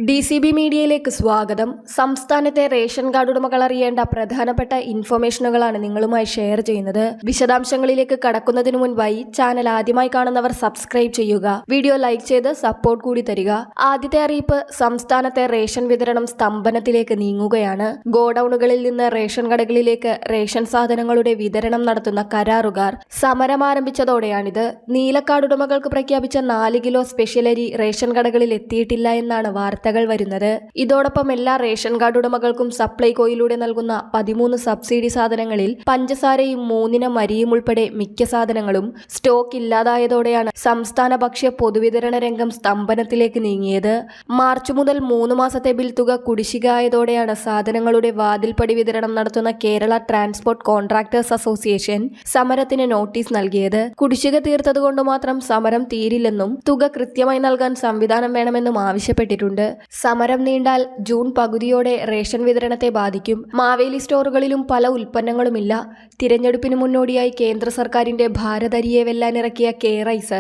DCB മീഡിയയിലേക്ക് സ്വാഗതം. സംസ്ഥാനത്തെ റേഷൻ കാർഡ് ഉടമകൾ അറിയേണ്ട പ്രധാനപ്പെട്ട ഇൻഫർമേഷനുകളാണ് നിങ്ങളുമായി ഷെയർ ചെയ്യുന്നത്. വിശദാംശങ്ങളിലേക്ക് കടക്കുന്നതിന് മുൻപായി ചാനൽ ആദ്യമായി കാണുന്നവർ സബ്സ്ക്രൈബ് ചെയ്യുക. വീഡിയോ ലൈക്ക് ചെയ്ത് സപ്പോർട്ട് കൂടി തരിക. ആദ്യത്തെ അറിയിപ്പ്, സംസ്ഥാനത്തെ റേഷൻ വിതരണം സ്തംഭനത്തിലേക്ക് നീങ്ങുകയാണ്. ഗോഡൌണുകളിൽ നിന്ന് റേഷൻ കടകളിലേക്ക് റേഷൻ സാധനങ്ങളുടെ വിതരണം നടത്തുന്ന കരാറുകാർ സമരം ആരംഭിച്ചതോടെയാണിത്. നീലക്കാർഡ് ഉടമകൾക്ക് പ്രഖ്യാപിച്ച 4 കിലോ സ്പെഷ്യൽ അരി റേഷൻ കടകളിൽ എത്തിയിട്ടില്ല എന്നാണ് വാർത്തകൾ വരുന്നത്. ഇതോടൊപ്പം എല്ലാ റേഷൻ കാർഡ് ഉടമകൾക്കും സപ്ലൈകോയിലൂടെ നൽകുന്ന 13 സബ്സിഡി സാധനങ്ങളിൽ പഞ്ചസാരയും 3 ഇനം അരിയും ഉൾപ്പെടെ മിക്ക സാധനങ്ങളും സ്റ്റോക്ക് ഇല്ലാതായതോടെയാണ് സംസ്ഥാന ഭക്ഷ്യ പൊതുവിതരണ രംഗം സ്തംഭനത്തിലേക്ക് നീങ്ങിയത്. മാർച്ച് മുതൽ 3 മാസത്തെ ബിൽ തുക കുടിശ്ശികയായതോടെയാണ് സാധനങ്ങളുടെ വാതിൽപ്പടി വിതരണം നടത്തുന്ന കേരള ട്രാൻസ്പോർട്ട് കോൺട്രാക്ടേഴ്സ് അസോസിയേഷൻ സമരത്തിന് നോട്ടീസ് നൽകിയത്. കുടിശ്ശിക തീർത്തതുകൊണ്ട് മാത്രം സമരം തീരില്ലെന്നും തുക കൃത്യമായി നൽകാൻ സംവിധാനം വേണമെന്നും ആവശ്യപ്പെട്ടിട്ടുണ്ട്. സമരം നീണ്ടാൽ ജൂൺ പകുതിയോടെ റേഷൻ വിതരണത്തെ ബാധിക്കും. മാവേലി സ്റ്റോറുകളിലും പല ഉൽപ്പന്നങ്ങളുമില്ല. തിരഞ്ഞെടുപ്പിന് മുന്നോടിയായി കേന്ദ്ര സർക്കാരിന്റെ ഭാരത് അരിയെ വെല്ലാനിറക്കിയ കെ റൈസ്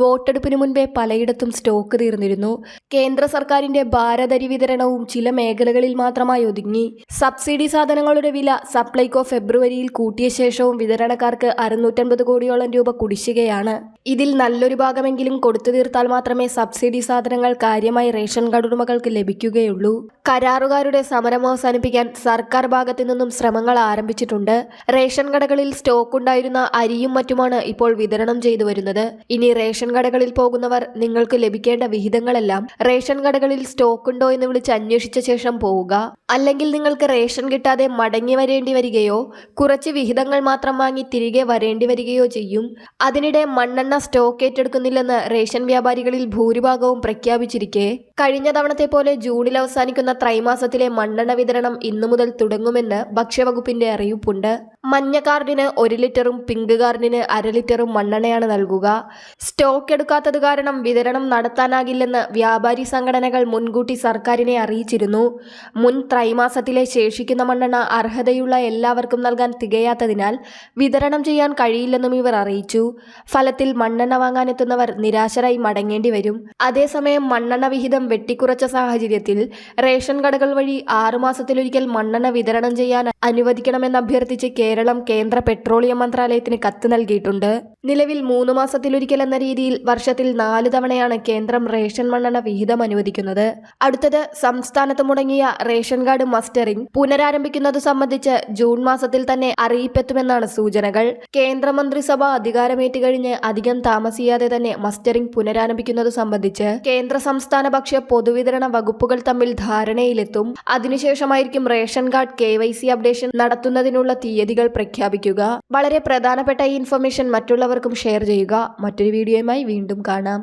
വോട്ടെടുപ്പിന് മുൻപേ പലയിടത്തും സ്റ്റോക്ക് തീർന്നിരുന്നു. കേന്ദ്ര സർക്കാരിന്റെ ഭാരത് അരി വിതരണവും ചില മേഖലകളിൽ മാത്രമായി ഒതുങ്ങി. സബ്സിഡി സാധനങ്ങളുടെ വില സപ്ലൈകോ ഫെബ്രുവരിയിൽ കൂട്ടിയ ശേഷവും വിതരണക്കാർക്ക് 650 കോടിയോളം രൂപ കുടിശ്ശികയാണ്. ഇതിൽ നല്ലൊരു ഭാഗമെങ്കിലും കൊടുത്തു തീർത്താൽ മാത്രമേ സബ്സിഡി സാധനങ്ങൾ കാര്യമായി റേഷൻ കാർഡ് ഉടമകൾക്ക് ലഭിക്കുകയുള്ളൂ. കരാറുകാരുടെ സമരം അവസാനിപ്പിക്കാൻ സർക്കാർ ഭാഗത്തു നിന്നും ശ്രമങ്ങൾ ആരംഭിച്ചിട്ടുണ്ട്. റേഷൻ കടകളിൽ സ്റ്റോക്ക് ഉണ്ടായിരുന്ന അരിയും മറ്റുമാണ് ഇപ്പോൾ വിതരണം ചെയ്തു വരുന്നത്. ഇനി റേഷൻ കടകളിൽ പോകുന്നവർ നിങ്ങൾക്ക് ലഭിക്കേണ്ട വിഹിതങ്ങളെല്ലാം റേഷൻ കടകളിൽ സ്റ്റോക്ക് ഉണ്ടോ എന്ന് വിളിച്ച് അന്വേഷിച്ച ശേഷം പോവുക. അല്ലെങ്കിൽ നിങ്ങൾക്ക് റേഷൻ കിട്ടാതെ മടങ്ങി വരേണ്ടി വരികയോ കുറച്ച് വിഹിതങ്ങൾ മാത്രം വാങ്ങി തിരികെ വരേണ്ടി വരികയോ ചെയ്യും. അതിനിടെ മണ്ണെണ്ണ സ്റ്റോക്ക് ഏറ്റെടുക്കുന്നില്ലെന്ന് റേഷൻ വ്യാപാരികളിൽ ഭൂരിഭാഗവും പ്രഖ്യാപിച്ചിരിക്കെ കഴിഞ്ഞ തവണത്തെ പോലെ ജൂണിൽ അവസാനിക്കുന്ന ത്രൈമാസത്തിലെ മണ്ണെണ്ണ വിതരണം ഇന്നു മുതൽ തുടങ്ങുമെന്ന് ഭക്ഷ്യവകുപ്പിന്റെ അറിയിപ്പുണ്ട്. മഞ്ഞ കാർഡിന് 1 ലിറ്ററും പിങ്ക് കാർഡിന് 1/2 ലിറ്ററും മണ്ണെണ്ണയാണ് നൽകുക. സ്റ്റോക്ക് എടുക്കാത്തത് കാരണം വിതരണം നടത്താനാകില്ലെന്ന് വ്യാപാരി സംഘടനകൾ മുൻകൂട്ടി സർക്കാരിനെ അറിയിച്ചിരുന്നു. മുൻ ത്രൈമാസത്തിലെ ശേഷിക്കുന്ന മണ്ണെണ്ണ അർഹതയുള്ള എല്ലാവർക്കും നൽകാൻ തികയാത്തതിനാൽ വിതരണം ചെയ്യാൻ കഴിയില്ലെന്നും ഇവർ അറിയിച്ചു. ഫലത്തിൽ മണ്ണെണ്ണ വാങ്ങാനെത്തുന്നവർ നിരാശരായി മടങ്ങേണ്ടി വരും. അതേസമയം മണ്ണെണ്ണ വിഹിതം വെട്ടിക്കുറച്ച സാഹചര്യത്തിൽ റേഷൻ കടകൾ വഴി 6 മാസത്തിലൊരിക്കൽ മണ്ണെണ്ണ വിതരണം ചെയ്യാൻ അനുവദിക്കണമെന്നഭ്യർത്ഥിച്ച് കേരളം കേന്ദ്ര പെട്രോളിയം മന്ത്രാലയത്തിന് കത്ത് നൽകിയിട്ടുണ്ട്. നിലവിൽ 3 മാസത്തിലൊരിക്കൽ എന്ന രീതിയിൽ വർഷത്തിൽ 4 തവണയാണ് കേന്ദ്രം റേഷൻ മണ്ണെണ്ണ വിഹിതം അനുവദിക്കുന്നത്. അടുത്തത്, സംസ്ഥാനത്ത് മുടങ്ങിയ റേഷൻ കാർഡ് മസ്റ്ററിംഗ് പുനരാരംഭിക്കുന്നത് സംബന്ധിച്ച് ജൂൺ മാസത്തിൽ തന്നെ അറിയിപ്പെത്തുമെന്നാണ് സൂചനകൾ. കേന്ദ്രമന്ത്രിസഭ അധികാരമേറ്റ് കഴിഞ്ഞ് അധികം താമസിയാതെ തന്നെ മസ്റ്ററിംഗ് പുനരാരംഭിക്കുന്നത് സംബന്ധിച്ച് കേന്ദ്ര സംസ്ഥാന ഭക്ഷ്യ പൊതുവിതരണ വകുപ്പുകൾ തമ്മിൽ ധാരണയിലെത്തും. അതിനുശേഷമായിരിക്കും റേഷൻ കാർഡ് KYC അപ്ഡേഷൻ നടത്തുന്നതിനുള്ള തീയതികൾ പ്രഖ്യാപിക്കുക. വളരെ പ്രധാനപ്പെട്ട ഈ ഇൻഫർമേഷൻ മറ്റുള്ളവർക്കും ഷെയർ ചെയ്യുക. മറ്റൊരു വീഡിയോയുമായി വീണ്ടും കാണാം.